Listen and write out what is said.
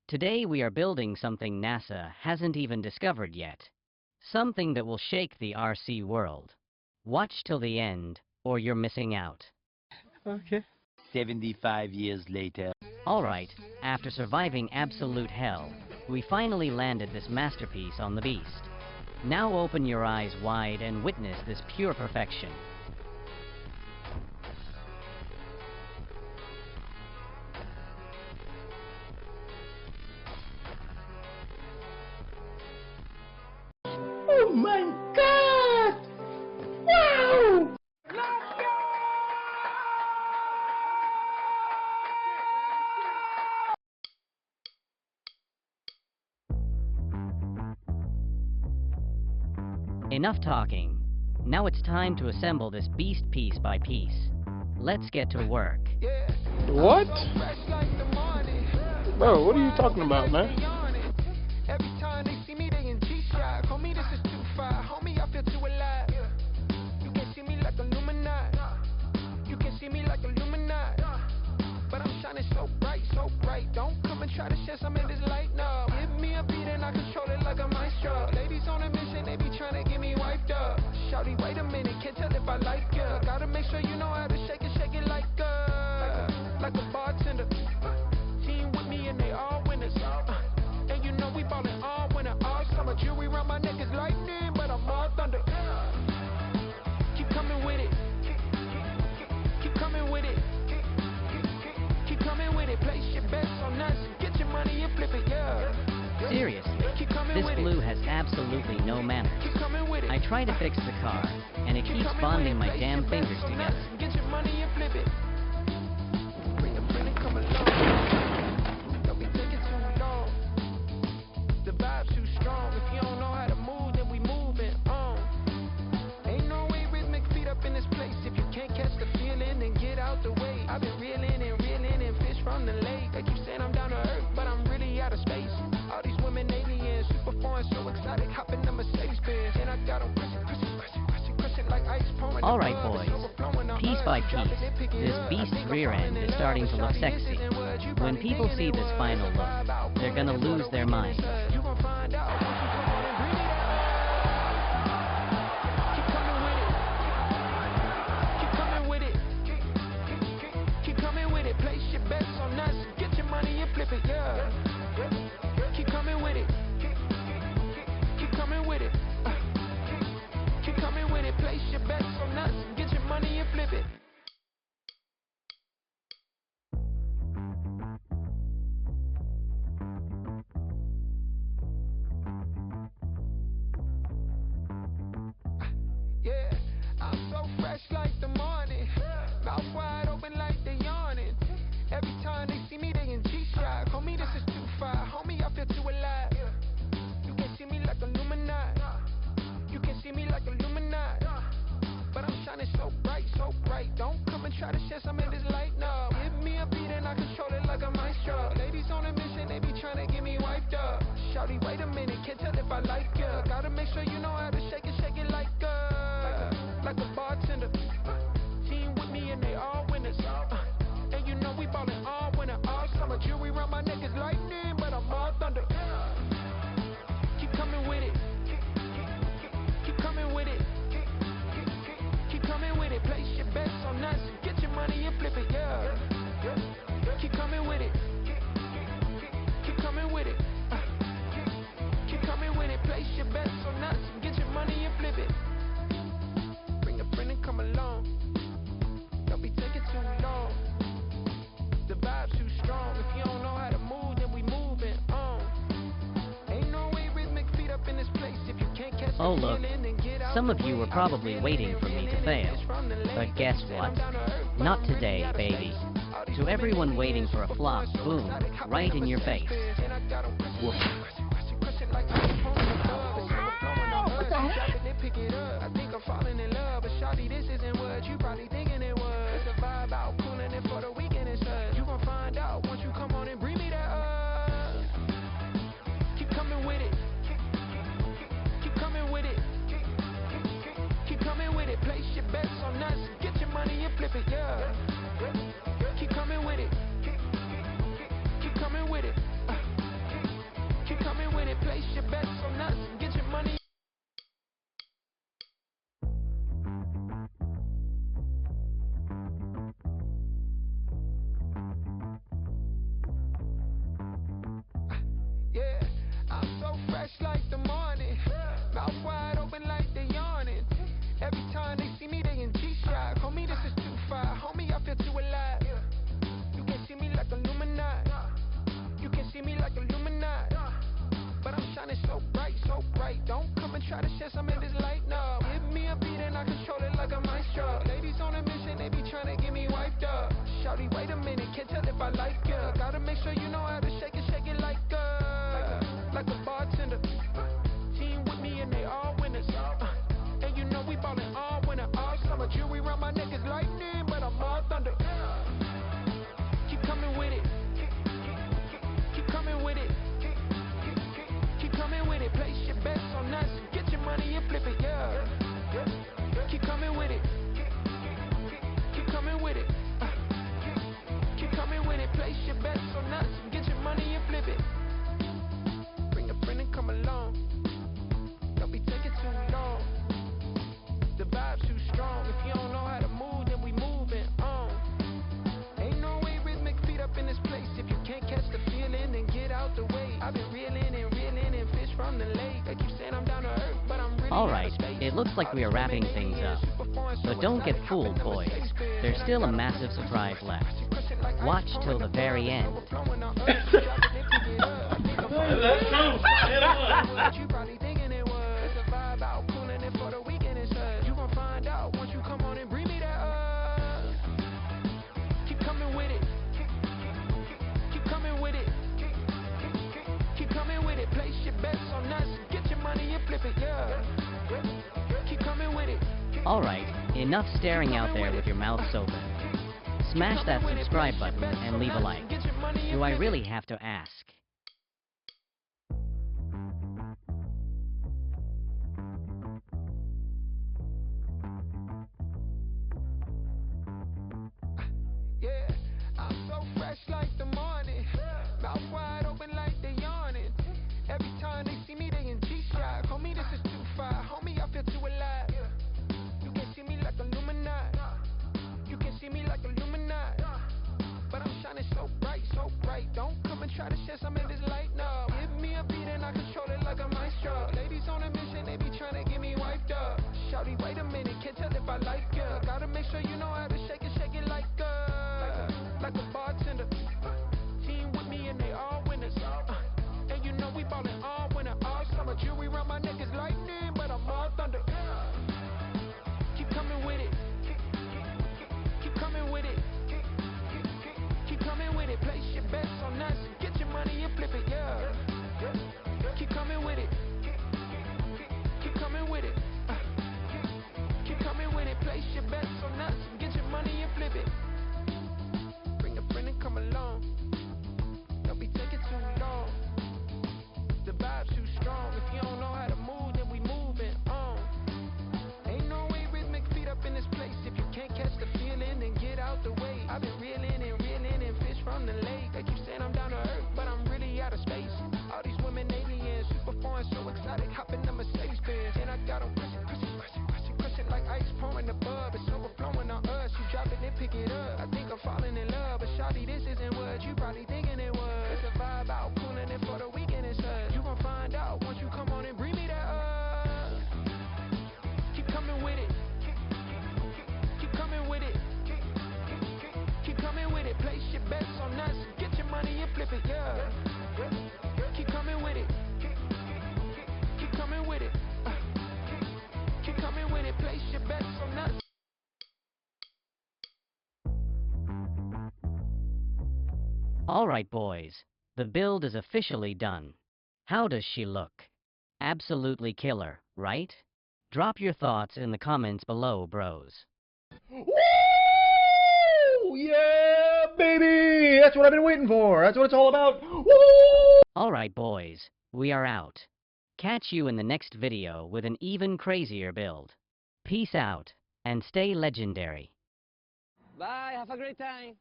Today we are building something NASA hasn't even discovered yet. Something that will shake the RC world. Watch till the end, or you're missing out. Okay. 75 years later. Alright, after surviving absolute hell, we finally landed this masterpiece on the beast. Now open your eyes wide and witness this pure perfection. Oh my God! Wow! Enough talking. Now it's time to assemble this beast piece by piece. Let's get to work. What? Bro, what are you talking about, man? Every time they see me, they in G-Shock. Homie, this is too far. Homie, I feel too alive. You can see me like Illuminati. You can see me like Illuminati. But I'm shining so bright, so bright. Don't come and try to share some of this light, no. Give me a beat and I control it like a maestro. Ladies on a mission, they be trying to get me wiped up. Shawty, wait a minute, can't tell if I like ya. Gotta make sure you know how to shake it like a bartender. Team with me and they all winners. And you know we ballin' all winter, all summer. Jewelry around my neck is lightning, but I'm all thunder. Keep coming with it. Keep coming with it. Keep coming with it. Place your bets on us. Get your money and flip it, yeah. Seriously, this glue has absolutely no manners. I try to fix the car, and it keeps bonding my damn fingers together. Get your money and flip it. Bring a friend and come along. Don't be taking too long. The vibe's too strong. If you don't know how to move, then we moving on. Ain't no way rhythmic feet up in this place. If you can't catch the feeling, then get out the way. I've been reeling and fish from the lake. They keep saying I'm down to earth, but I'm really out of space. All these women aliens, super foreign, so exotic. Hop in the Mercedes Benz, and I got them crushing like ice pouring. Alright boys, piece by piece, this beast's rear end is starting to look sexy. When people see this final look, they're gonna lose their minds. You gon' find out once you come on and bring it out. Keep coming with it. Keep coming with it. Keep coming with it. Place your bets on us. Get your money and flip it, yeah. Keep coming with it. Keep coming with it. Keep coming with it. Place your bets on us. Get your money and flip it. Yeah, I'm so fresh like the morning. Mouth wide open like they yawning. Every time they see me, they in G-Shock. Homie, this is too far. Homie, I feel too alive. You can see me like Illuminati. You can see me like Illuminati. But I'm shining so bright, so bright. Don't come and try to share some of this light, no. Give me a beat and I control it like a maestro. Ladies on a mission, they be trying to get me wiped up. Shawty, wait a minute, can't tell if I like ya. Gotta make sure you know how to shake it like a bartender. Team with me and they all winners. And you know we ballin' all winter, all summer. Jewelry around my neck is lightning, but I'm all thunder. Keep coming with it. Keep coming with it. Keep coming with it. Place your bets on us. Get your money and flip it, yeah. Keep coming with it. Keep coming with it. Keep coming with it. Place your bets on us. Get your money and flip it. Bring a friend and come along. Don't be taking too long. The vibe's too strong. If you don't know how to move, then we moving on. Ain't no way rhythmic feet up in this place. If you can't catch Oh the look, feeling, then get out some the of you way. were probably waiting for me to fail. But guess what? Not today, baby. To everyone waiting for a flop, boom, right in your face. Whoop. What the heck? I think I'm falling in love, but shawty, this isn't what you probably thinking it was. It's a vibe out, cooling it for the weekend and such. You gon' find out once you come on and bring me that up. Keep coming with it. Keep coming with it. Keep coming with it. Place your bets on us. Get your money and flip it, yeah. Keep coming with it. Keep coming with it. shining so bright. Don't come and try to shed some of this light, no. Give me a beat and I control it like a maestro. Ladies on a mission, they be trying to get me wiped up. Shawty, wait a minute, can't tell if I like ya. Gotta make sure you know how to shake it like a bartender. Team with me and they all winners. And you know we ballin' all winter, all summer. Jewelry around my neck is lightning, but I'm all thunder. Keep coming with it. Keep coming with it. Keep coming with it. Place your bets on us. Get your money and flip it, yeah. Keep coming with it. Keep coming with it. Keep coming with it. Place your bets on us. Get your money and flip it. Bring a friend and come along. Don't be taking too long. The vibe's too strong. If you don't know how to move, then we moving on. Ain't no way rhythmic feet up in this place. If you can't catch the feeling, then get out the way. I've been reeling and fish from the lake. They keep saying I'm down to earth, but I'm really Alright, it looks like we are wrapping things up. But don't get fooled, boys. There's still a massive surprise left. Watch till the very end. You probably thinking it was a vibe out, cooling it for the weekend and such. You gon' find out once you come on and bring me that keep coming with it. Keep coming with it. Keep coming with it. Place your bets on us. Get your money and flip it, yeah. Keep coming with it. Alright, enough staring out there with your mouths open. Smash that subscribe button and leave a like. Do I really have to ask? Yeah, I'm so fresh like the morning. Mouth wide open like they yawning. Every time they see me, they in G-Shock. Homie, this is too far. Homie, I feel too alive. You can see me like Illuminati. You can see me like Illuminati. But I'm shining so bright. Don't come and try to shed some of this light, no. Give me a beat and I control it like a maestro. Ladies on a mission, they be trying to get me wiped up. Shawty, wait a minute, can't tell if I like ya. Gotta make sure you know how to shake it like a bartender. Team with me and they all winners. And you know we ballin' all winter, all summer. Jewelry around my neck is lightning, but I'm all thunder. Keep coming with it. Keep coming with it. Keep coming with it. Place your bets on us. Get your money and flip it, yeah. Keep coming with it. Keep coming with it. Keep coming with it. Place your bets on us. Get your money and flip it. Bring a friend and come along. Don't be taking too long. The vibe's too strong. If you don't know how to move, then we moving on. Ain't no way rhythmic feet up in this place. If you can't catch the feeling, then get out the way. I've been reeling and fish from the lake. They keep saying I'm down to earth, but I'm really out of space. All these women aliens, super foreign, so exotic. Hop in the Mercedes Benz, and I got them crushing like ice pouring above. It's overflowing on us. You drop it and pick it up. I think I'm falling in love, but shawty, this isn't what you probably thinking it was. It's a vibe out, cooling it for the weekend and such. You gon' find out once you come on and bring me that keep coming with it. Keep coming with it. Keep coming with it. Place your bets on us. Get your money and flip it, yeah. Keep coming with it. Keep coming with it. Keep coming with it. Place your bets on us. Alright, boys. The build is officially done. How does she look? Absolutely killer, right? Drop your thoughts in the comments below, bros. Woo! Yeah, baby! That's what I've been waiting for. That's what it's all about. Woo! Alright, boys. We are out. Catch you in the next video with an even crazier build. Peace out, and stay legendary. Bye, have a great time.